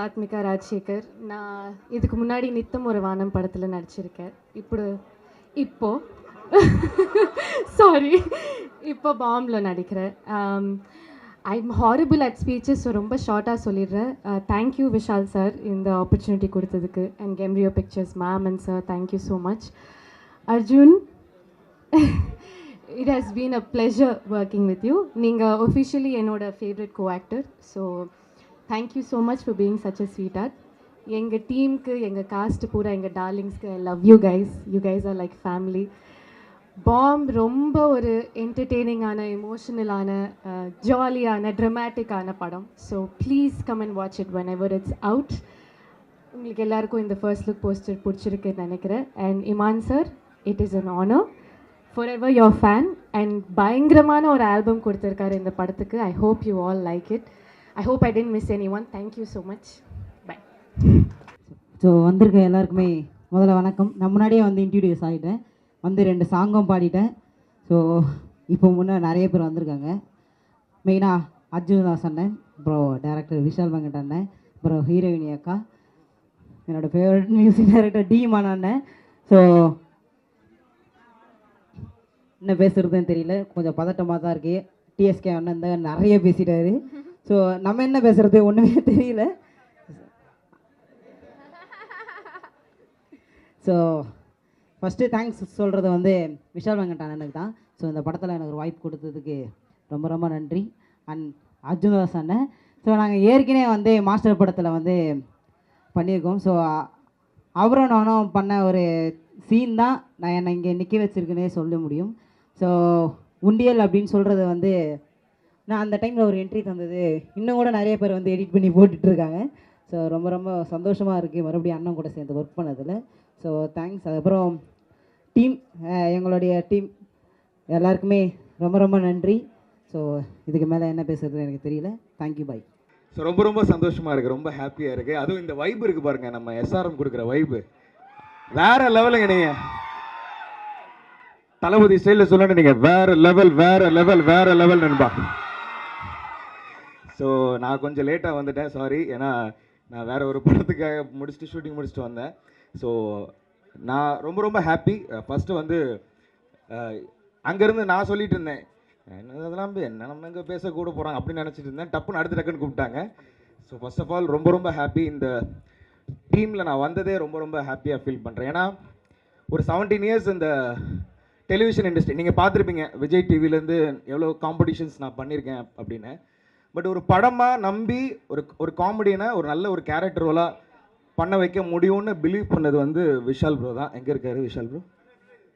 சிவாத்மிகா ராஜசேகர். நான் இதுக்கு முன்னாடி நித்தம் ஒரு வானம் படத்தில் நடிச்சிருக்கேன். இப்போ சாரி இப்போ பாம்பில் நடிக்கிறேன். I am horrible at speeches, so ரொம்ப ஷார்ட்டாக சொல்லிடுறேன். தேங்க்யூ விஷால் சார் இந்த ஆப்பர்ச்சுனிட்டி கொடுத்ததுக்கு, அண்ட் கெம்ரியோ pictures ma'am and sir, thank you so much. Arjun, it has been a pleasure working with you. நீங்கள் officially என்னோட favorite co-actor, so thank you so much for being such a sweetheart. எங்கள் டீமுக்கு, எங்கள் cast பூரா, எங்கள் டார்லிங்ஸ்க்கு, I love you guys. You guys are like family. Bomb ரொம்ப ஒரு என்டர்டெய்னிங்கான, எமோஷனலான, ஜாலியான, ட்ரமாட்டிக்கான படம். So please come and watch it whenever it's out. உங்களுக்கு எல்லாருக்கும் இந்த ஃபர்ஸ்ட் லுக் போஸ்டர் பிடிச்சிருக்குன்னு நினைக்கிறேன். And Imman sir, it is an honour. forever your fan, and பயங்கரமான ஒரு ஆல்பம் கொடுத்துருக்காரு இந்த படத்துக்கு. I hope you all like it. I hope I didn't miss anyone. Thank you so much. Bye. So வந்திருக்க எல்லாருக்குமே முதல்ல வணக்கம். நான் முன்னாடியே வந்து இன்ட்ரடியூஸ் ஆகிட்டேன், வந்து 2 சாங்கும் பாடிட்டேன். ஸோ இப்போ முன்னே நிறைய பேர் வந்திருக்காங்க. மெயினாக அர்ஜுன் தாஸ் அண்ணன், அப்புறம் டேரக்டர் விஷால் வெங்கட் அண்ணன், அப்புறம் ஹீரோயினி அக்கா, என்னோடய ஃபேவரட் மியூசிக் டைரக்டர் டி மான் அண்ணன். ஸோ என்ன பேசுகிறதுன்னு தெரியல, கொஞ்சம் பதட்டமாக தான் இருக்குது. டிஎஸ்கே அண்ணன் தான் நிறைய பேசிட்டாரு. ஸோ நம்ம என்ன பேசுகிறது ஒன்றுமே தெரியல. ஸோ ஃபஸ்ட்டு தேங்க்ஸ் சொல்கிறது வந்து விஷால் வெங்கட் அண்ணனுக்கு தான். ஸோ இந்த படத்தில் எனக்கு ஒரு வாய்ப்பு கொடுத்ததுக்கு ரொம்ப ரொம்ப நன்றி. அண்ட் அர்ஜுன் தாஸ் அண்ணன். ஸோ நாங்கள் ஏற்கனவே வந்து மாஸ்டர் படத்தில் வந்து பண்ணியிருக்கோம். ஸோ அவரும் நானும் பண்ண ஒரு சீன் தான் நான் என்னை இங்கே நிற்க வச்சுருக்குன்னே சொல்ல முடியும். ஸோ உண்டியல் அப்படின்னு சொல்கிறது வந்து நான் அந்த டைமில் ஒரு என்ட்ரி தந்தது இன்னும் கூட நிறைய பேர் வந்து எடிட் பண்ணி போட்டுட்ருக்காங்க. ஸோ ரொம்ப ரொம்ப சந்தோஷமாக இருக்குது மறுபடியும் அண்ணன் கூட சேர்ந்து ஒர்க் பண்ணதில். So thanks. அதுக்கப்புறம் டீம், எங்களுடைய டீம் எல்லாருக்குமே ரொம்ப ரொம்ப நன்றி. ஸோ இதுக்கு மேலே என்ன பேசுகிறது எனக்கு தெரியல. தேங்க்யூ, பாய். ஸோ ரொம்ப ரொம்ப சந்தோஷமாக இருக்குது, ரொம்ப ஹாப்பியாக இருக்குது. அதுவும் இந்த வைப் இருக்குது பாருங்கள், நம்ம எஸ்ஆர்எம் கொடுக்குற வைப்பு வேறு லெவலுங்க. நீங்கள் தளபதி ஸ்டைலில் சொல்லணும், நீங்கள் வேறு லெவல் வேறு லெவல் வேறு லெவல் நண்பா. ஸோ நான் கொஞ்சம் லேட்டாக வந்துட்டேன், சாரி. ஏன்னா நான் வேறு ஒரு படத்துக்காக முடிச்சுட்டு ஷூட்டிங் முடிச்சுட்டு வந்தேன். ஸோ நான் ரொம்ப ரொம்ப ஹாப்பி. ஃபஸ்ட்டு வந்து அங்கேருந்து நான் சொல்லிட்டு இருந்தேன், அதெல்லாம் என்ன நம்ம எங்கே பேசக்கூட போகிறாங்க அப்படின்னு நினச்சிட்டு இருந்தேன். டக்குன்னு கூப்பிட்டாங்க. ஸோ ஃபர்ஸ்ட் ஆஃப் ஆல் ரொம்ப ரொம்ப ஹாப்பி. இந்த டீமில் நான் வந்ததே ரொம்ப ரொம்ப ஹாப்பியாக ஃபீல் பண்ணுறேன். ஏன்னா ஒரு 17 இயர்ஸ் இந்த டெலிவிஷன் இண்டஸ்ட்ரி நீங்கள் பார்த்துருப்பீங்க, விஜய் டிவிலேருந்து எவ்வளோ காம்படிஷன்ஸ் நான் பண்ணியிருக்கேன் அப்படின்னு. பட் ஒரு படமாக நம்பி ஒரு காமெடியனை ஒரு நல்ல ஒரு கேரக்டர் ரோலாக பண்ண வைக்க முடியும்னு பிலீவ் பண்ணது வந்து விஷால் ப்ரோ தான். எங்கே இருக்காரு விஷால் ப்ரோ?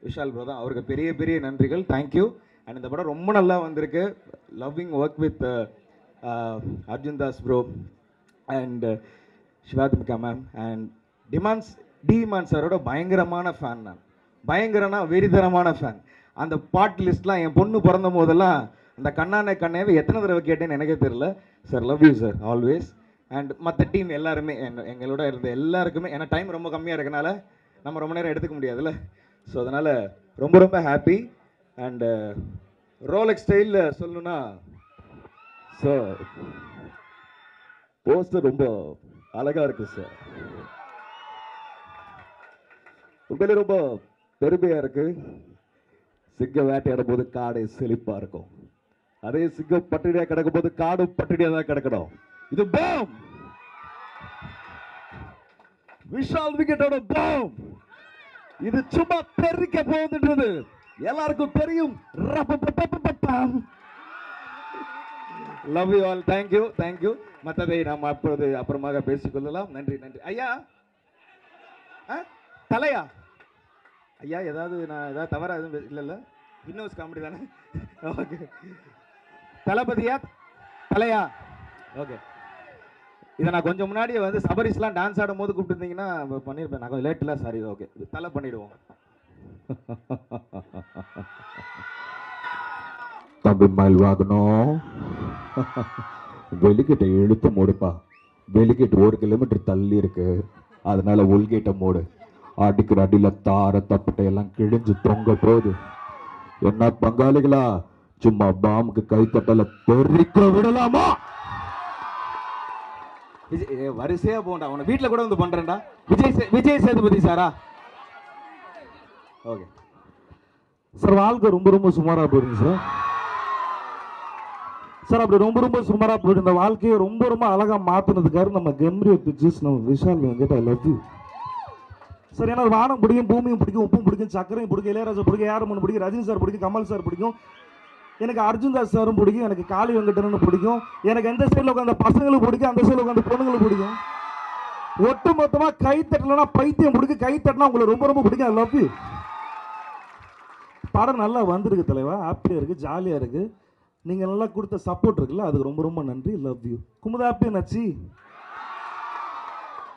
விஷால் ப்ரோ தான். அவருக்கு பெரிய பெரிய நன்றிகள், தேங்க்யூ. அண்ட் இந்த படம் ரொம்ப நல்லா வந்திருக்கு. Loving work with Arjun Das bro and Shivathmika ma'am and demon சாரோட பயங்கரமான ஃபேன். நான் பயங்கரனா வெறிதனமான ஃபேன். அந்த பாட் லிஸ்ட்லாம் என் பொண்ணு பிறந்த போதெல்லாம் அந்த கண்ணாவே எத்தனை தடவை கேட்டேன்னு எனக்கே தெரியல. Sir love you sir always. And மற்ற டீம் எல்லாருமே, எங்களோட இருந்த எல்லாருக்குமே, ஏன்னா டைம் ரொம்ப கம்மியாக இருக்கனால நம்ம ரொம்ப நேரம் எடுத்துக்க முடியாதுல்ல. ஸோ அதனால் ரொம்ப ரொம்ப ஹாப்பி. அண்டு ரோலெக்ஸ் ஸ்டைலில் சொல்லணுன்னா சார் போஸ்டர் ரொம்ப அழகாக இருக்குது சார். உண்மையிலே ரொம்ப பெருமையாக இருக்குது. சிங்கம் வேட்டையாடும் போது காடை செழிப்பாக இருக்கும், அதே சிங்கம் பட்டினியாக கிடக்கும் போது காடும் பட்டினியாக தான் கிடக்கணும். இது பாம், விஷால் விக்கெட்டோட பாம். இது சும்மா தெரிக்க போகுதுன்றது எல்லாருக்கும் தெரியும். Love you all. Thank you thank you. மற்றதை நாம் அப்போது அப்புறமாக பேசிக்கொள்ளலாம். நன்றி நன்றி. ஐயா தலையா ஐயா, ஏதாவது நான் ஏதாவது தவறா எதுவும் இல்லைல்ல? இன்னொரு காமெடி தானே? ஓகே. தளபதியா தலையா? ஓகே. இதை நான் கொஞ்சம் முன்னாடியே வந்து சபரிஸ்லாம் டான்ஸ் ஆடும் போது கூப்பிட்டுருந்தீங்கன்னா பண்ணியிருப்பேன். நான் கொஞ்சம் லேட்டில், சாரி. ஓகே, தலை பண்ணிவிடுவோம். தம்பி மயில் வாகனம் வெளிக்கிட்ட இழுத்து மூடுப்பா. வெளிக்கிட்டு 1 கிலோமீட்டர் தள்ளி இருக்கு, அதனால உள்கேட்ட மூடு. அடிக்கிற அடியில தார தப்பட்டை எல்லாம் கிழிஞ்சு தொங்க போகுது. என்ன பங்காளிகளா, சும்மா பாம்புக்கு கைத்தட்டல தெரிக்க விடலாமா? விஜய் வரிசையாக போண்டா, அவனை வீட்டில் கூட வந்து பண்ணுறேன்டா. விஜய் சேதுபதி சாரா? Okay sir. வாழ்க்கை ரொம்ப ரொம்ப சுமாராக போயிருங்க சார். சார் அப்படி ரொம்ப ரொம்ப சுமாராக போயிட்டு இந்த வாழ்க்கையை ரொம்ப ரொம்ப அழகாக மாற்றினதுக்காரு நம்ம கெம்ரி பிக்சர்ஸ், நம்ம Vishal Venkat. I love you sir. ஏன்னா வானம் பிடிக்கும், பூமியும் பிடிக்கும், உப்பும் பிடிக்கும், சக்கரையும் பிடிக்கும், இளையராஜா பிடிக்கும், ஏஆர்மன் பிடிக்கும், ரஜினி சார் பிடிக்கும், கமல் சார் பிடிக்கும், எனக்கு அர்ஜுன் தாஸ் சாரும் பிடிக்கும், எனக்கு காளி வெங்கடன்னு பிடிக்கும், எனக்கு எந்த சைடில் உட்காந்த பசங்களுக்கு பிடிக்கும், அந்த சைடில் உட்காந்து பொண்ணுங்களுக்கு பிடிக்கும். ஒட்டு மொத்தமாக கை தட்டலைன்னா பைத்தியம் பிடிக்கும், கை தட்டினா உங்களுக்கு ரொம்ப ரொம்ப பிடிக்கும். I love you. படம் நல்லா வந்திருக்கு தலைவா, ஹாப்பியாக இருக்குது, ஜாலியாக இருக்குது. நீங்கள் நல்லா கொடுத்த சப்போர்ட் இருக்குல்ல, அதுக்கு ரொம்ப ரொம்ப நன்றி. Love you. குமுதா ஹாப்பியாக நச்சு.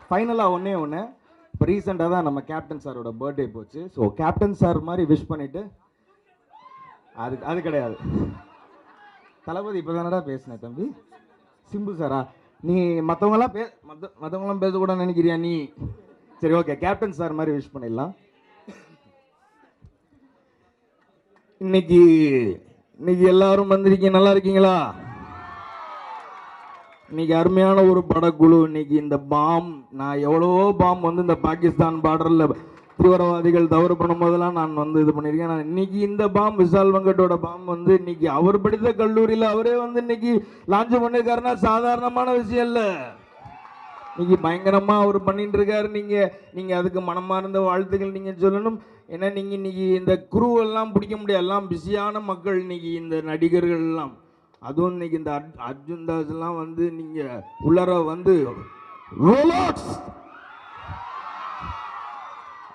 ஃபைனலாக ஒன்று இப்போ ரீசெண்டாக தான் நம்ம கேப்டன் சாரோட பர்த்டே போச்சு. ஸோ கேப்டன் சார் மாதிரி விஷ் பண்ணிவிட்டு அது கிடையாது. தளபதி இப்போ தானடா பேசினேன் தம்பி. சிம்பு சாரா? நீ மற்றவங்களாம் பேசக்கூடாதுன்னு நினைக்கிறியா நீ? சரி ஓகே, கேப்டன் சார் மாதிரி விஷ் பண்ணிடலாம். இன்னைக்கு எல்லாரும் வந்திருக்கீங்க, நல்லா இருக்கீங்களா? இன்னைக்கு அருமையான ஒரு படக்குழு. இன்னைக்கு இந்த பாம், நான் எவ்வளவோ பாம் வந்து இந்த பாகிஸ்தான் பார்டரில் தீவிரவாதிகள் தவறு பண்ணும் போதெல்லாம் நான் வந்து இது பண்ணியிருக்கேன். நான் இன்னைக்கு இந்த பாம், விஷால் வெங்கட்டோட பாம் வந்து இன்னைக்கு அவர் படித்த கல்லூரியில் அவரே வந்து இன்னைக்கு லான்ச் பண்ணியிருக்காருன்னா சாதாரணமான விஷயம் இல்லை. இன்னைக்கு பயங்கரமாக அவர் பண்ணிட்டு இருக்காரு. நீங்கள் அதுக்கு மனமார்ந்த வாழ்த்துக்கள் நீங்கள் சொல்லணும். ஏன்னா நீங்கள் இன்னைக்கு இந்த குருவெல்லாம் பிடிக்க முடியாது, எல்லாம் பிஸியான மக்கள். இன்னைக்கு இந்த நடிகர்கள் எல்லாம், அதுவும் இன்னைக்கு இந்த அர்ஜுன் தாஸ் எல்லாம் வந்து நீங்கள் உள்ளர வந்து ரோலாக்ஸ்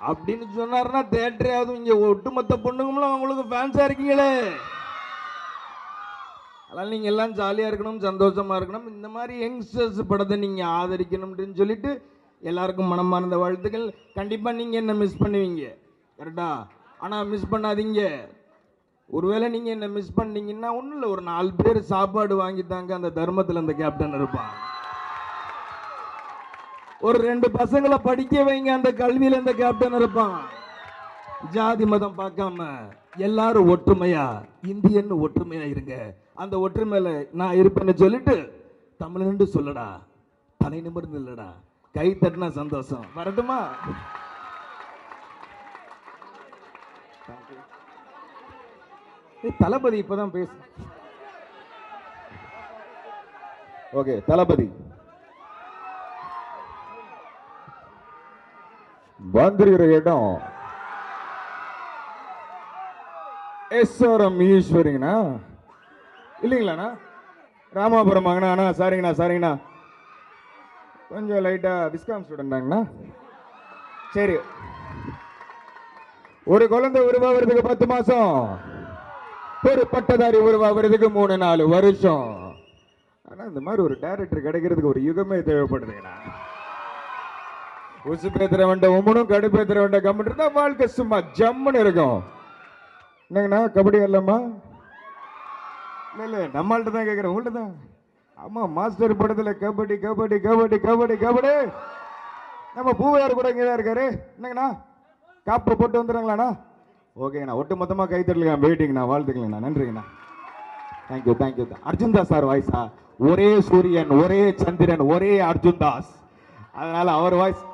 அப்படின்னு சொன்னார்னா தேட்டரே, அதுவும் இங்கே ஒட்டுமொத்த பொண்ணுங்களும் அவங்களுக்கு ஃபேன்ஸாக இருக்கீங்களே. அதனால் நீங்கள் எல்லாம் ஜாலியாக இருக்கணும், சந்தோஷமாக இருக்கணும். இந்த மாதிரி யங்ஸ்டர்ஸ் படத்தை நீங்கள் ஆதரிக்கணும்னு சொல்லிட்டு எல்லாருக்கும் மனமார்ந்த வாழ்த்துக்கள். கண்டிப்பாக நீங்கள் என்ன மிஸ் பண்ணுவீங்க, கரெக்டா? ஆனால் மிஸ் பண்ணாதீங்க. ஒருவேளை நீங்கள் என்ன மிஸ் பண்ணீங்கன்னா ஒன்றும் இல்லை, ஒரு 4 பேர் சாப்பாடு வாங்கித்தாங்க, அந்த தர்மத்தில் அந்த கேப்டன் இருப்பான். ஒரு 2 பசங்களை படிக்க வைங்க, அந்த கல்வியில் அந்த கேப்டன் இருப்பான். ஜாதி மதம் பார்க்காம எல்லாரும் ஒற்றுமையா, இந்தியன்னு ஒற்றுமையா இருங்க. அந்த ஒற்றுமையில நான் இருப்பேன்னு சொல்லிட்டு தமிழ்னு சொல்லடா, தலை நிமிர்ந்து இல்லடா, கை தட்டினா சந்தோஷம். வரட்டுமா? தளபதி இப்பதான் பேசு. ஓகே, தளபதி வந்திருக்கிற இடம் எஸ்ஆர்எம் ஈஸ்வரிங்கண்ணா இல்லைங்களாண்ணா? ராமாபுரம் வாங்கண்ணா. சாரிங்கண்ணா, கொஞ்சம் லைட்டாக விஸ்காம் ஸ்டூடெண்டாங்கண்ணா. சரி, ஒரு குழந்தை உருவாகிறதுக்கு 10 மாதம், ஒரு பட்டதாரி உருவாகிறதுக்கு 3-4 வருஷம். ஆனால் இந்த மாதிரி ஒரு டைரக்டர் கிடைக்கிறதுக்கு ஒரு யுகமே தேவைப்படுதுங்கண்ணா. உசு பேத்துற வேண்ட உமனும் கடுப்பேத்துற வேண்ட கம்முன்னு இருந்தா வாழ்க்கை சும்மா ஜம்முன்னு இருக்கும். என்னங்கண்ணா, கபடி இல்லம்மா? இல்லை நம்மள்ட்ட தான் கேட்குறேன், உங்கள்கிட்ட தான். ஆமாம், மாஸ்டர் படத்தில் கபடி கபடி கபடி கபடி கபடி. நம்ம பூவையார் கூட இங்கே தான் இருக்காரு. என்னங்கண்ணா, காப்பை போட்டு வந்துடுறாங்களாண்ணா? ஓகேங்கண்ணா, ஒட்டு மொத்தமாக கைத்தட்டலாம், வெயிட்டிங்கண்ணா. வாழ்த்துக்கலங்கண்ணா, நன்றிங்கண்ணா. தேங்க்யூ. அர்ஜுன் தாஸ் சார் வாய்ஸா? ஒரே சூரியன், ஒரே சந்திரன், ஒரே அர்ஜுன் தாஸ். அதனால் அவர் வாய்ஸ்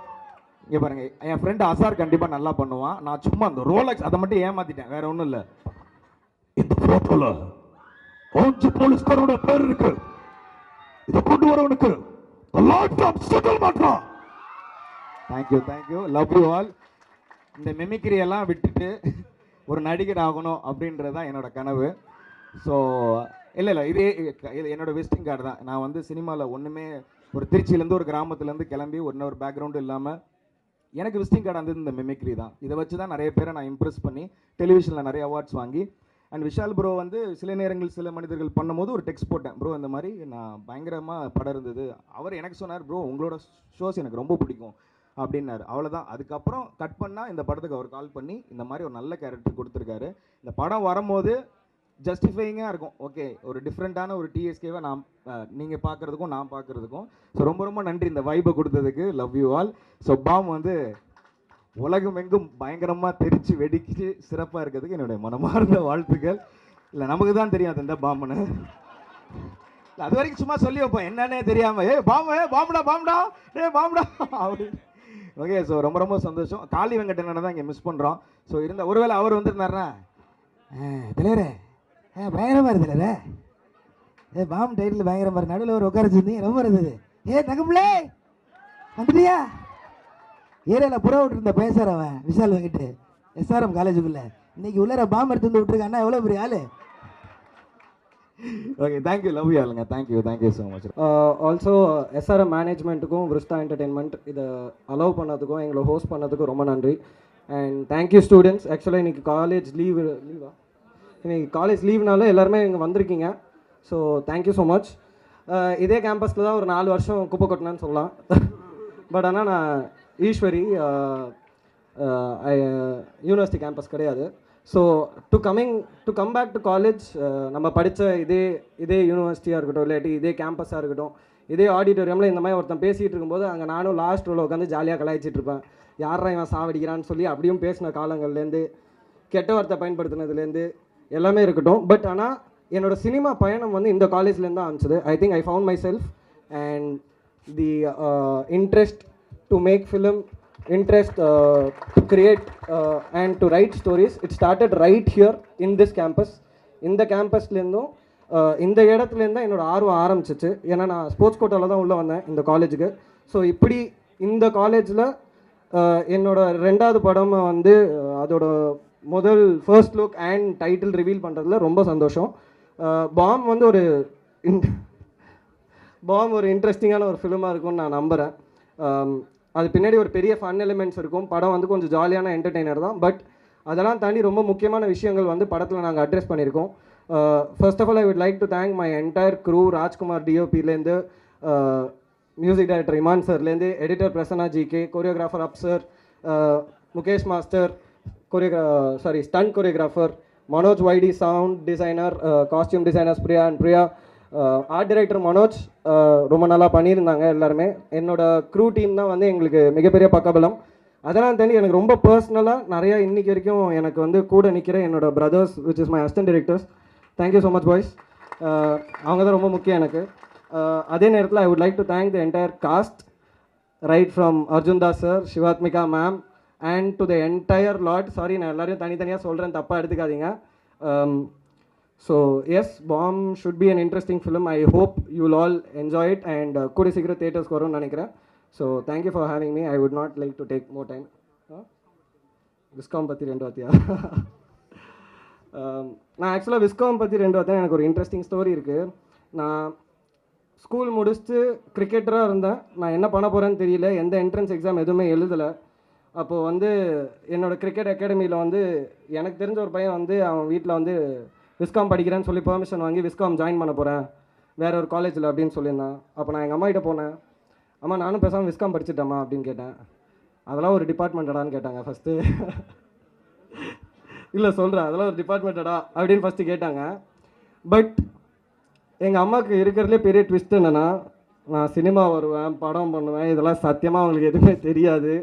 இங்கே பாருங்க. என் ஃப்ரெண்டு அசார் கண்டிப்பாக நல்லா பண்ணுவான். நான் சும்மா அந்த ரோலக்ஸ் அதை மட்டும் ஏமாத்திட்டேன், வேற ஒன்றும் இல்லை. இந்த போட்டோல 5 போலீஸ்காரோட பேர் இருக்கு. இதை கொண்டு வரவனுக்கு தேங்க்யூ, லவ் யூ ஆல். இந்த மெமிக்ரி எல்லாம் விட்டுட்டு ஒரு நடிகர் ஆகணும் அப்படின்றது தான் என்னோட கனவு. ஸோ இல்லை இது என்னோட விசிட்டிங் கார்டு தான். நான் வந்து சினிமாவில் ஒன்றுமே, ஒரு திருச்சியிலேருந்து ஒரு கிராமத்துலேருந்து கிளம்பி ஒரு பேக்ரவுண்டு இல்லாமல் எனக்கு விசிட்டிங் கார்டு வந்தது இந்த மெமிக்ரி தான். இதை வச்சு தான் நிறைய பேரை நான் இம்ப்ரெஸ் பண்ணி டெலிவிஷனில் நிறைய அவார்ட்ஸ் வாங்கி. அண்ட் விஷால் ப்ரோ வந்து சில நேரங்கள் சில மனிதர்கள் பண்ணும்போது ஒரு டெக்ஸ்ட் போட்டேன், ப்ரோ இந்த மாதிரி நான் பயங்கரமாக படம் இருந்தது. அவர் எனக்கு சொன்னார், ப்ரோ உங்களோட ஷோஸ் எனக்கு ரொம்ப பிடிக்கும் அப்படின்னாரு. அவ்வளோதான். அதுக்கப்புறம் கட் பண்ணால் இந்த படத்துக்கு அவர் கால் பண்ணி இந்த மாதிரி ஒரு நல்ல கேரக்டர் கொடுத்துருக்காரு. இந்த படம் வரும்போது ஜஸ்டிஃபைங்காக இருக்கும். ஓகே, ஒரு டிஃப்ரெண்ட்டான ஒரு டிஎஸ்கேவை நான் நீங்கள் பார்க்குறதுக்கும் நான் பார்க்குறதுக்கும். ஸோ ரொம்ப நன்றி இந்த வைபை கொடுத்ததுக்கு. Love you all. So bomb வந்து உலகம் எங்கும் பயங்கரமாக தெரிச்சு வெடிச்சு சிறப்பாக இருக்கிறதுக்கு என்னுடைய மனமார்ந்த வாழ்த்துக்கள். இல்லை நமக்கு தான் தெரியும் அது எந்த பாம்புன்னு. அது வரைக்கும் சும்மா சொல்லி வைப்போம் என்னன்னே தெரியாமல் பாம்புடா பாம்புடா பாம்புடா அப்படின்னு. ஓகே, ஸோ ரொம்ப ரொம்ப சந்தோஷம். காளி வெங்கடனை தான் இங்கே மிஸ் பண்ணுறோம். ஸோ இருந்த ஒருவேளை அவர் வந்திருந்தாருன்னா தலைவரே பயங்கரமாக இருந்தல பாம்பு டைட்டில் பயங்கரமாக இருக்கு. நடுவில் ஒரு உட்கார வச்சிருந்தீங்க ரொம்ப இருந்தது. தங்கப்பிள்ளே வந்துட்டியா? ஏரியாவில் புறா விட்டுருந்த பேசுகிற அவன் விஷால் வெங்கிட்டு எஸ்ஆர்எம் காலேஜுக்குள்ளே இன்னைக்கு உள்ளார பாம்பு எடுத்து வந்து விட்டுருக்கான்னா எவ்வளோ பெரிய ஆள். ஓகே, தேங்க்யூ, லவ் யூ ஆளுங்க. Thank you so much. Also SRM மேனேஜ்மெண்ட்டுக்கும் விருஸ்தா என்டர்டெயின்மெண்ட் இதை அலோவ் பண்ணதுக்கும் எங்களை ஹோஸ்ட் பண்ணதுக்கும் ரொம்ப நன்றி. And thank you students. ஆக்சுவலாக இன்றைக்கி காலேஜ் லீவா இன்றைக்கி காலேஜ் லீவ்னால எல்லாருமே இங்கே வந்திருக்கீங்க. So thank you so much. இதே கேம்பஸில் தான் ஒரு 4 வருஷம் குப்பை கொட்டினேன்னு சொல்லலாம். பட் ஆனால் நான் ஈஸ்வரி யூனிவர்சிட்டி கேம்பஸ் கிடையாது. So to come back to college, நம்ம படித்த இதே யூனிவர்சிட்டியாக இருக்கட்டும், இல்லாட்டி இதே கேம்பஸாக இருக்கட்டும், இதே ஆடிட்டோரியமில் இந்த மாதிரி ஒருத்தன் பேசிகிட்டு இருக்கும்போது அங்கே நானும் லாஸ்ட் ரோவில் உட்காந்து ஜாலியாக கலாய்ச்சிட்டு இருப்பேன். யாரா இவன் சாவடிக்கிறான்னு சொல்லி அப்படியும் பேசின காலங்கள்லேருந்து, கெட்ட வார்த்தை பயன்படுத்தினதுலேருந்து எல்லாமே இருக்கட்டும். பட் ஆனால் என்னோடய சினிமா பயணம் வந்து இந்த காலேஜ்லேருந்து தான் ஆரம்பிச்சது. I think I found myself and the interest to make film, interest to create and to write stories. It started right here in this campus. இந்த கேம்பஸ்லேருந்தும் இந்த இடத்துலேருந்து தான் என்னோடய ஆர்வம் ஆரம்பிச்சிச்சு. ஏன்னா நான் ஸ்போர்ட்ஸ் கோட்டாவில் தான் உள்ளே வந்தேன் இந்த காலேஜுக்கு. ஸோ இப்படி இந்த காலேஜில் என்னோடய 2வது படம் வந்து அதோட first look and title reveal பண்ணுறதுல ரொம்ப சந்தோஷம். பாம் வந்து ஒரு இன்ட்ரெஸ்டிங்கான ஒரு ஃபிலிமாக இருக்கும்னு நான் நம்புகிறேன். அது பின்னாடி ஒரு பெரிய ஃபன் எலிமெண்ட்ஸ் இருக்கும். படம் வந்து கொஞ்சம் ஜாலியான என்டர்டெய்னர் தான். பட் அதெல்லாம் தாண்டி ரொம்ப முக்கியமான விஷயங்கள் வந்து படத்தில் நாங்கள் அட்ரெஸ் பண்ணியிருக்கோம். First of all I would like to thank my entire crew. Rajkumar டிஓபிலேருந்து, மியூசிக் டைரக்டர் இமான் சார்லேருந்து, எடிட்டர் பிரசன்னா ஜிகே, கோரியோகிராஃபர் அப் sir, Mukesh master, stunt choreographer Manoj YD, sound designer, costume designers Priya and Priya, art director Manoj ரொம்ப நல்லா பண்ணியிருந்தாங்க எல்லாருமே. என்னோடய க்ரூ டீம் தான் வந்து எங்களுக்கு மிகப்பெரிய பக்கபலம். அதெல்லாம் தாண்டி எனக்கு ரொம்ப பர்சனலாக நிறையா இன்றைக்கி வரைக்கும் எனக்கு வந்து கூட நிற்கிற என்னோட brothers which is my assistant directors. Thank you so much boys. அவங்க தான் ரொம்ப முக்கியம் எனக்கு. அதே நேரத்தில் ஐ would like to thank the entire cast, right from Arjun Das sir, Shivathmika ma'am and to the entire lot. Sorry, நான் எல்லாரையும் தனித்தனியாக சொல்கிறேன், தப்பாக எடுத்துக்காதீங்க. So yes, Bomb should be an interesting film. I hope you will all enjoy it and Kodi Secret Theatres korum nanikiren. So thank you for having me. I would not like to take more time. Viscom பற்றி 2 வார்த்தையா? நான் ஆக்சுவலாக viscom பற்றி 2 வார்த்தை எனக்கு ஒரு interesting story இருக்குது. நான் ஸ்கூல் முடிச்சுட்டு கிரிக்கெட்டராக இருந்தேன். நான் என்ன பண்ண போகிறேன்னு தெரியல, எந்த என்ட்ரன்ஸ் எக்ஸாம் எதுவுமே எழுதலை. அப்போது வந்து என்னோடய கிரிக்கெட் அகாடமியில் வந்து எனக்கு தெரிஞ்ச ஒரு பையன் வந்து அவன் வீட்டில் வந்து விஸ்காம் படிக்கிறேன்னு சொல்லி பெர்மிஷன் வாங்கி விஸ்காம் ஜாயின் பண்ண போகிறேன் வேறு ஒரு காலேஜில் அப்படின்னு சொல்லியிருந்தான். அப்போ நான் எங்கள் அம்மாகிட்ட போனேன். அம்மா நானும் பேசாமல் விஸ்காம் படிச்சுட்டேம்மா அப்படின்னு கேட்டேன். அதெல்லாம் ஒரு டிபார்ட்மெண்ட்டடான்னு கேட்டாங்க ஃபஸ்ட்டு. இல்லை சொல்கிறேன், அதெல்லாம் ஒரு டிபார்ட்மெண்ட்டடா அப்படின்னு ஃபஸ்ட்டு கேட்டாங்க. பட் எங்கள் அம்மாவுக்கு இருக்கிறதுலே பெரிய ட்விஸ்ட் என்னென்னா, நான் சினிமா வருவேன், படம் பண்ணுவேன், இதெல்லாம் சத்தியமாக அவங்களுக்கு எதுவுமே தெரியாது.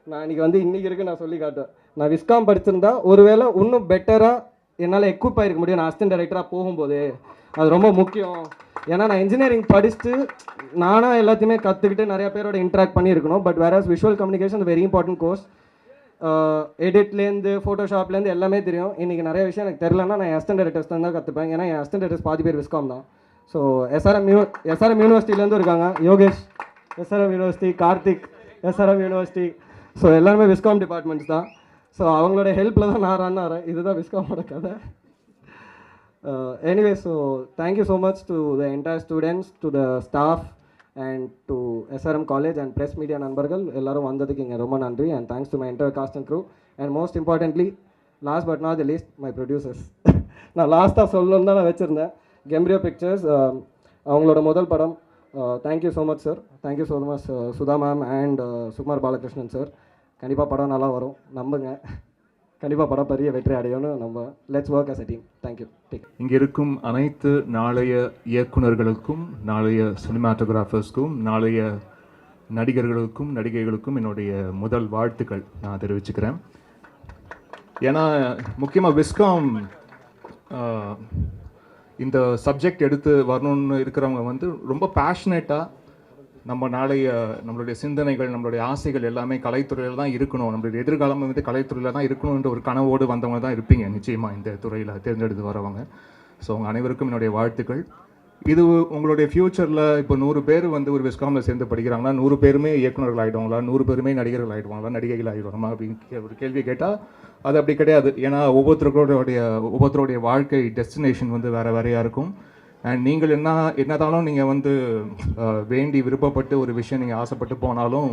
நான் இன்றைக்கி இருக்கு நான் சொல்லி காட்டுவேன். நான் விஸ்காம் படிச்சிருந்தா ஒருவேளை இன்னும் பெட்டராக என்னால் எக்யூப் ஆகிருக்க முடியும். நான் அசிஸ்டன்ட் டைரக்டராக போகும்போது அது ரொம்ப முக்கியம். ஏன்னா நான் இன்ஜினியரிங் படிச்சுட்டு நானாக எல்லாத்தையுமே கற்றுக்கிட்டு நிறையா பேரோட இன்ட்ராக்ட் பண்ணியிருக்கணும். பட் வேற visual communication very important course. எடிட்லேருந்து ஃபோட்டோஷாப்லேருந்து எல்லாமே தெரியும். இன்றைக்கி நிறைய விஷயம் எனக்கு தெரிலன்னா நான் அசிஸ்டன்ட் டைரக்டர்ஸ் தான் கற்றுப்பேன். ஏன்னா என் அசிஸ்டன்ட் டைரக்டர்ஸ் பாதி பேர் விஸ்காம் தான். ஸோ எஸ்ஆர்எம் யூனிவர்சிட்டிலேருந்து இருக்காங்க. Yogesh SRM university, Karthik SRM university. So எல்லாருமே விஸ்காம் டிபார்ட்மெண்ட்ஸ் தான். ஸோ அவங்களோட ஹெல்ப்பில் தான் நான் ரன் ஆகிறேன். இதுதான் விஸ்காமோட கதை. Anyway, so thank you so much to the entire students, to the staff and to SRM college and press media நண்பர்கள் எல்லாரும் வந்ததுக்கு இங்கே ரொம்ப நன்றி. And thanks to my entire cast and crew. And most importantly, last but not the least, my producers. நான் லாஸ்ட்டாக சொல்லணும்னு தான் நான் வச்சுருந்தேன். கெம்ப்ரியோ பிக்சர்ஸ் அவங்களோட முதல் படம். Thank you so much sir. Thank you so much Sudha ma'am and Sukumar Balakrishnan sir. கண்டிப்பாக படம் நல்லா வரும், நம்புங்க. கண்டிப்பாக படம் பெரிய வெற்றி அடையும்னு நம்ம let's work as a team. Thank you. இங்கே இருக்கும் அனைத்து நாளைய இயக்குநர்களுக்கும், நாளைய சினிமாட்டோகிராஃபர்ஸ்க்கும், நாளைய நடிகர்களுக்கும் நடிகைகளுக்கும் என்னுடைய முதல் வாழ்த்துக்கள் நான் தெரிவிச்சுக்கிறேன். ஏன்னா முக்கியமாக விஸ்காம் இந்த சப்ஜெக்ட் எடுத்து வரணும்னு இருக்கிறவங்க வந்து ரொம்ப பேஷனேட்டாக நம்மளுடைய சிந்தனைகள், நம்மளுடைய ஆசைகள் எல்லாமே கலைத்துறையில் தான் இருக்கணும், நம்மளுடைய எதிர்காலம் வந்து கலைத்துறையில் தான் இருக்கணுன்ற ஒரு கனவோடு வந்தவங்க தான் இருப்பீங்க நிச்சயமாக இந்த துறையில் தேர்ந்தெடுத்து வரவங்க. ஸோ உங்கள் அனைவருக்கும் என்னுடைய வாழ்த்துக்கள். இது உங்களுடைய ஃப்யூச்சரில் இப்போ 100 பேர் வந்து ஒரு விஸ்காமில் சேர்ந்து படிக்கிறாங்கன்னா 100 பேருமே இயக்குநர்கள் ஆகிடுவாங்களா, 100 பேருமே நடிகர்கள் ஆகிடுவாங்களா, நடிகைகள் ஆகிடுவாங்களா அப்படின்னு ஒரு கேள்வி கேட்டால் அது அப்படி கிடையாது. ஏன்னா ஒவ்வொருத்தருடைய வாழ்க்கை டெஸ்டினேஷன் வந்து வேறு வேறையாக இருக்கும். அண்ட் நீங்கள் என்னதாலும் நீங்கள் வந்து வேண்டி விருப்பப்பட்டு ஒரு விஷயம் நீங்கள் ஆசைப்பட்டு போனாலும்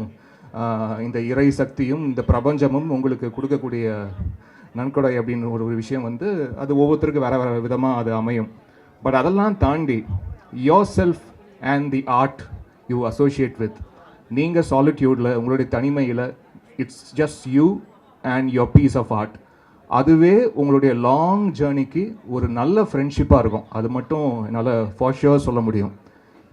இந்த இறை சக்தியும் இந்த பிரபஞ்சமும் உங்களுக்கு கொடுக்கக்கூடிய நன்கொடை அப்படின்னு ஒரு விஷயம் வந்து அது ஒவ்வொருத்தருக்கும் வேறு வேறு விதமாக அது அமையும். பட் அதெல்லாம் தாண்டி yourself and the art you associate with, நீங்கள் சாலிட்யூடில் உங்களுடைய தனிமையில் it's just you and your piece of art, அதுவே உங்களுடைய லாங் ஜேர்னிக்கு ஒரு நல்ல ஃப்ரெண்ட்ஷிப்பாக இருக்கும். அது மட்டும் என்னால் ஃபார் ஷுர் சொல்ல முடியும்.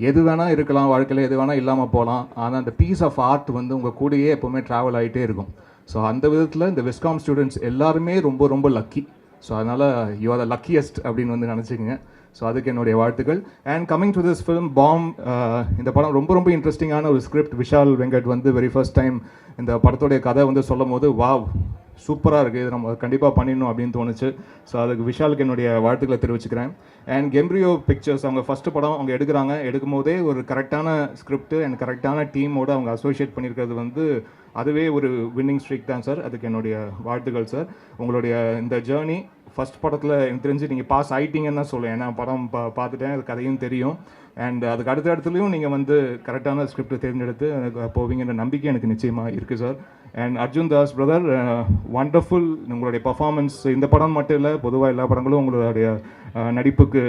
எது வேணால் இருக்கலாம் வாழ்க்கையில், எது வேணால் இல்லாமல் போகலாம், ஆனால் அந்த பீஸ் ஆஃப் ஆர்ட் வந்து உங்கள் கூடயே எப்போவுமே ட்ராவல் ஆகிட்டே இருக்கும். ஸோ அந்த விதத்தில் இந்த விஸ்காம் ஸ்டூடெண்ட்ஸ் எல்லாருமே ரொம்ப ரொம்ப லக்கி. ஸோ அதனால் யூ ஆர் த லக்கியஸ்ட் அப்படின்னு வந்து நினச்சிக்கங்க. ஸோ அதுக்கு என்னுடைய வாழ்த்துக்கள். And coming to this film bomb, இந்த படம் ரொம்ப ரொம்ப இன்ட்ரெஸ்டிங்கான ஒரு ஸ்கிரிப்ட். விஷால் வெங்கட் வந்து வெரி ஃபர்ஸ்ட் டைம் இந்த படத்தோடைய கதை வந்து சொல்லும் போது வாவ் சூப்பராக இருக்குது, இது நம்ம கண்டிப்பாக பண்ணிடணும் அப்படின்னு தோணுச்சு. ஸோ அதுக்கு விஷாலுக்கு என்னுடைய வாழ்த்துக்களை தெரிவிச்சுக்கிறேன். அண்ட் கெம்ப்ரியோ பிக்சர்ஸ் அவங்க ஃபஸ்ட்டு படம் அவங்க எடுக்கும் போதே ஒரு கரெக்டான ஸ்கிரிப்ட் அண்ட் கரெக்டான டீமோடு அவங்க அசோசியேட் பண்ணியிருக்கிறது வந்து அதுவே ஒரு வின்னிங் ஸ்ட்ரீக் தான் சார். அதுக்கு என்னுடைய வாழ்த்துக்கள் சார். உங்களுடைய இந்த ஜேர்னி ஃபஸ்ட் படத்தில் எனக்கு தெரிஞ்சு நீங்கள் பாஸ் ஆகிட்டீங்கன்னு தான் சொல்லுவேன். ஏன்னா படம் பார்த்துட்டேன், அது கதையும் தெரியும். அண்ட் அதுக்கு அடுத்த இடத்துலையும் நீங்கள் வந்து கரெக்டான ஸ்கிரிப்ட் தேர்ந்தெடுத்து போவீங்கன்ற நம்பிக்கை எனக்கு நிச்சயமாக இருக்குது sir. And Arjun Das brother, wonderful உங்களுடைய பர்ஃபார்மன்ஸ். இந்த படம் மட்டும் இல்லை, பொதுவாக எல்லா படங்களும் உங்களுடைய நடிப்புக்கு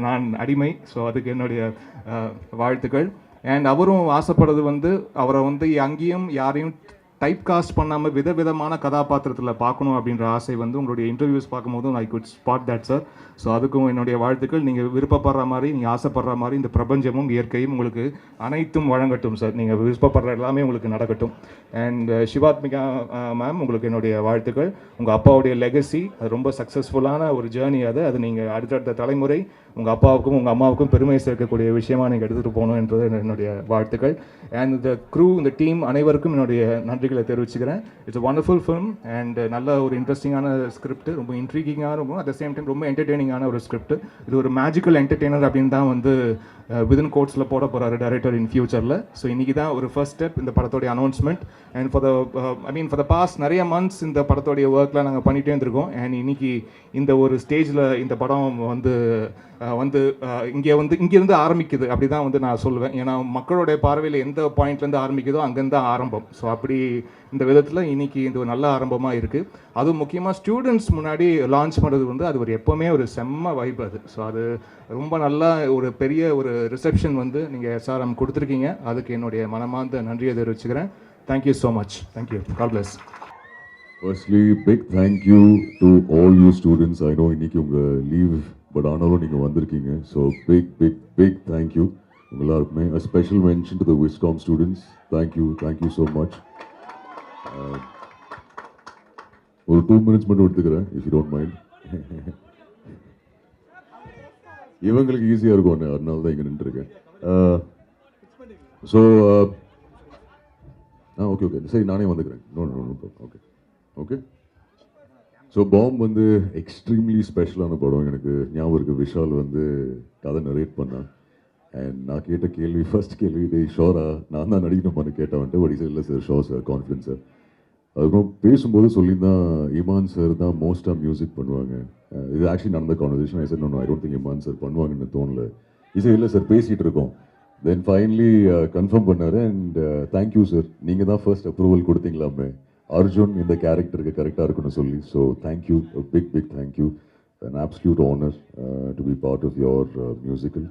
நான் அடிமை. ஸோ அதுக்கு என்னுடைய வாழ்த்துக்கள். அண்ட் அவரும் ஆசைப்படுறது வந்து அவரை வந்து அங்கேயும் யாரையும் டைப் காஸ்ட் பண்ணாமல் விதவிதமான கதாபாத்திரத்தில் பார்க்கணும் அப்படின்ற ஆசை வந்து உங்களுடைய இன்டர்வியூஸ் பார்க்கும்போதும் I could spot that sir. So அதுக்கும் என்னுடைய வாழ்த்துக்கள். நீங்கள் விருப்பப்படுற மாதிரி, நீங்கள் ஆசைப்படுற மாதிரி இந்த பிரபஞ்சமும் இயற்கையும் உங்களுக்கு அனைத்தும் வழங்கட்டும் சார். நீங்கள் விருப்பப்படுற எல்லாமே உங்களுக்கு நடக்கட்டும். அண்ட் சிவாத்மிகா மேம், உங்களுக்கு என்னுடைய வாழ்த்துக்கள். உங்கள் அப்பாவுடைய லெகசி அது ரொம்ப சக்ஸஸ்ஃபுல்லான ஒரு ஜேர்னி. அது நீங்கள் அடுத்தடுத்த தலைமுறை உங்கள் அப்பாவுக்கும் உங்கள் அம்மாவுக்கும் பெருமை சேர்க்கக்கூடிய விஷயமா நீங்கள் எடுத்துகிட்டு போகணும் என்றது என்னுடைய வாழ்த்துக்கள். அண்ட் இந்த க்ரூ, இந்த டீம் அனைவருக்கும் என்னுடைய நன்றிகளை தெரிவிச்சுக்கிறேன். இட்ஸ் வண்டர்ஃபுல் ஃபிலிம் அண்ட் நல்ல ஒரு இன்ட்ரெஸ்டிங்கான ஸ்கிரிப்ட், ரொம்ப இன்ட்ரீகிங்காக இருக்கும், அட் த சேம் டைம் ரொம்ப என்டர்டெய்னிங்கான ஒரு ஸ்கிரிப்ட். இது ஒரு மேஜிக்கல் என்டர்டெய்னர் அப்படின்னு தான் வந்து விதின் கோட்ஸில் போட போகிறாரு டைரக்டர் இன் ஃபியூச்சரில். ஸோ இன்றைக்கி தான் ஒரு ஃபர்ஸ்ட் ஸ்டெப் இந்த படத்தோடைய அனௌன்ஸ்மெண்ட். அண்ட் ஃபார் த பாஸ்ட் நிறைய மந்த்ஸ் இந்த படத்தோடைய ஒர்க்கில் நாங்கள் பண்ணிகிட்டே இருந்திருக்கோம். அண்ட் இன்னைக்கு இந்த ஒரு ஸ்டேஜில் இந்த படம் வந்து இங்கேருந்து ஆரம்பிக்குது அப்படி தான் வந்து நான் சொல்லுவேன். ஏன்னா மக்களுடைய பார்வையில் எந்த பாயிண்ட்லேருந்து ஆரம்பிக்குதோ அங்கேருந்து தான் ஆரம்பம். ஸோ அப்படி இந்த விதத்தில் இன்னைக்கு இது ஒரு நல்ல ஆரம்பமாக இருக்குது. அதுவும் முக்கியமாக ஸ்டூடெண்ட்ஸ் முன்னாடி லான்ச் பண்ணுறது வந்து அது ஒரு எப்போவுமே ஒரு செம்ம வைப் அது. ஸோ அது ரொம்ப நல்லா ஒரு பெரிய ஒரு ரிசப்ஷன் வந்து நீங்கள் SRM கொடுத்துருக்கீங்க. அதுக்கு என்னுடைய மனமார்ந்த நன்றியை தெரிவிச்சுக்கிறேன். Thank you so much. Thank you. God bless. Firstly, big thank you to all you students. I know இன்னைக்கு உங்கள் லீவ், பட் ஆனாலும் நீங்கள் வந்திருக்கீங்க. ஸோ big thank you எல்லாருக்குமே. A special mention to the Wiscom students. Thank you so much. ஒரு 2 minutes மட்டும் எடுத்துக்கிறேன், if you don't mind. இவங்களுக்கு ஈஸியாக இருக்கும், அதனால தான் இங்கே நின்றுருக்கேன். ஸோ ஓகே சரி, நானே வந்துக்கிறேன். ஓகே. ஸோ பாம் வந்து எக்ஸ்ட்ரீம்லி ஸ்பெஷலான படம். எனக்கு ஞாபகம் இருக்குது, விஷால் வந்து கதை நரேட் பண்ணான். அண்ட் நான் கேட்ட கேள்வி, ஃபர்ஸ்ட் கேள்வி, இதே ஷோரா நான் தான் நடிக்கணுமான்னு கேட்டவன்ட்டு வடி சார் இல்லை sir, show sir, confidence sir. அதுக்கப்புறம் பேசும்போது சொல்லியிருந்தான் இமான் சார் தான் மோஸ்ட்டாக மியூசிக் பண்ணுவாங்க. இது ஆக்சுவலி நடந்த conversation. I sir no, I don't think Imman sir பண்ணுவாங்கன்னு தோணல. இசை இல்லை சார், பேசிகிட்டு இருக்கோம். தென் ஃபைனலி கன்ஃபார்ம் பண்ணார். அண்ட் தேங்க்யூ சார், நீங்கள் தான் ஃபர்ஸ்ட் அப்ரூவல் கொடுத்தீங்களாமே அர்ஜுன் இந்த கேரக்டருக்கு கரெக்டாக இருக்குன்னு சொல்லி. So thank you, big thank you. an absolute honor to be part of your musical.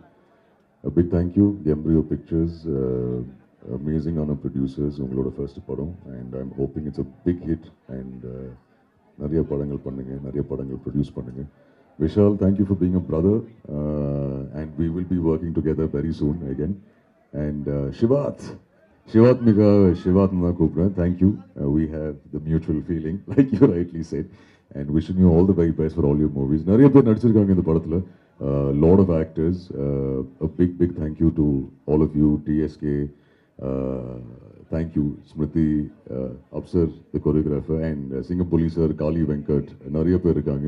A big thank you, Embryo Pictures, amazing honor producers, உங்களோட first படம், and I'm hoping it's a big hit and நிறைய படங்கள் பண்ணுங்க, நிறைய படங்கள் produce பண்ணுங்க. Vishal, thank you for being a brother, and we will be working together very soon again. And Shivat Mika, Shivat Nakupra, thank you. We have the mutual feeling, like you rightly said, and wishing you all the very best for all your movies. நிறைய பேர் நடிச்சிருக்காங்க இந்த படத்துல. lot of actors. A big thank you to all of you, TSK. Thank you, Smriti, Upsar, the choreographer, and Singapore sir, Kali Venkat, நிறைய பேர் இருக்காங்க.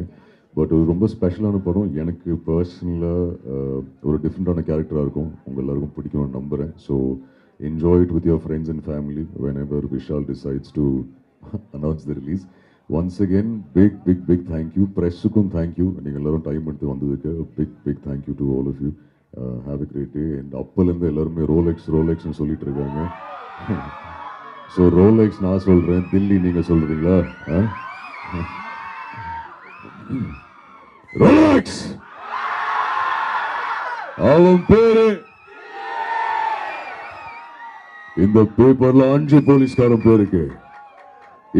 But ஒரு ரொம்ப ஸ்பெஷலான படம். எனக்கு பர்சனலாக ஒரு டிஃப்ரெண்ட்டான கேரக்டராக இருக்கும். உங்கள் எல்லாருக்கும் பிடிக்கும்னு நம்புகிறேன். So enjoy it with your friends and family whenever Vishal decides to announce the release. Once again, big thank you. Pressukum thank you. நீங்கள் எல்லாரும் டைம் எடுத்து வந்ததுக்கு big thank you to all of you. Have a great day. And அப்போலேருந்து எல்லாருமே ரோலெக்ஸ்னு சொல்லிட்டு இருக்காங்க. So Rolex நான் சொல்கிறேன், தில்லி நீங்கள் சொல்கிறீங்களா? ரோலெக்ஸ் அவன் பேரு இந்த பேப்பர்ல 5 போலீஸ்காரன் பேருக்கு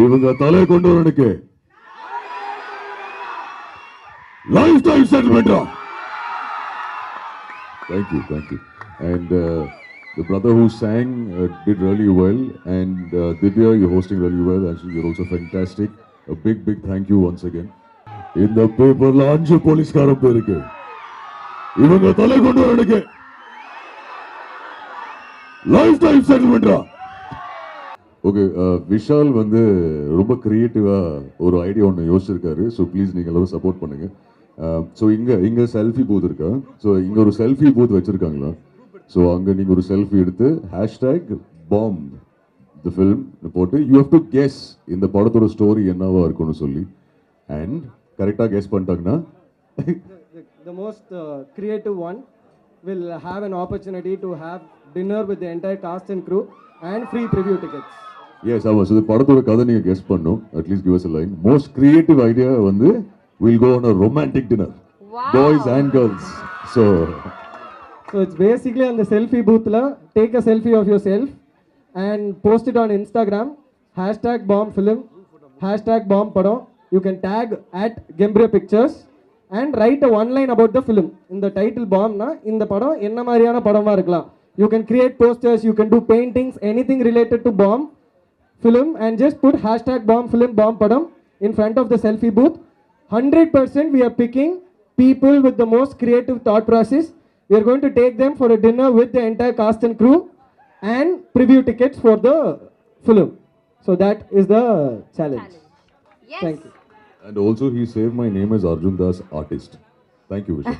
இவங்க தலை கொண்டு வரனுக்கு லைஃப் டைம் செட்டில்மெண்டா. Thank you. And the brother who sang did really well, and Divya, you're hosting really well. Actually, you're also fantastic. A big thank you once again. In the paper, 5 போலீஸ்காரன் பேருக்கு இவங்க தலை கொண்டு வரனுக்கு life time செட்டில்மெண்டா. Okay, Vishal வந்து ரொம்ப கிரியேட்டிவாக ஒரு idea ஒன்று யோசிச்சிருக்காரு. ஸோ ப்ளீஸ் நீங்கள் எல்லாரும் சப்போர்ட் பண்ணுங்க. ஸோ இங்கே செல்ஃபி பூத் இருக்கா? ஸோ இங்கே ஒரு செல்ஃபி பூத் வச்சுருக்காங்களா? ஸோ அங்கே நீங்கள் ஒரு செல்ஃபி எடுத்து #bomb the film போட்டு யூ ஹவ் டு கெஸ் இந்த படத்தோட ஸ்டோரி என்னவா இருக்கும்னு சொல்லி, அண்ட் கரெக்டாக கெஸ் பண்ணிட்டாங்கன்னா The most creative one will have an opportunity to have dinner with the entire cast and crew and free preview tickets. Yes ஆமாம். So இந்த படத்தோட கதை நீங்கள் கெஸ் பண்ணும். At least give us a line. Most creative idea வந்து will go on a romantic dinner, boys and girls. So it's basically on the selfie booth la take a selfie of yourself and post it on Instagram, #bombfilm, #bombpadam. You can tag @Gembrio Pictures and write a one line about the film. In the title bomb na இந்த படம் என்ன மாதிரியான படமா இருக்கலாம். You can create posters, you can do paintings, anything related to bomb film, and just put #bombfilm, bombpadam in front of the selfie booth. 100% we are picking people with the most creative thought process. We are going to take them for a dinner with the entire cast and crew and preview tickets for the film. So that is the challenge. Yes. Thank you. and also he saved my name as Arjun Das artist. Thank you, Vishal.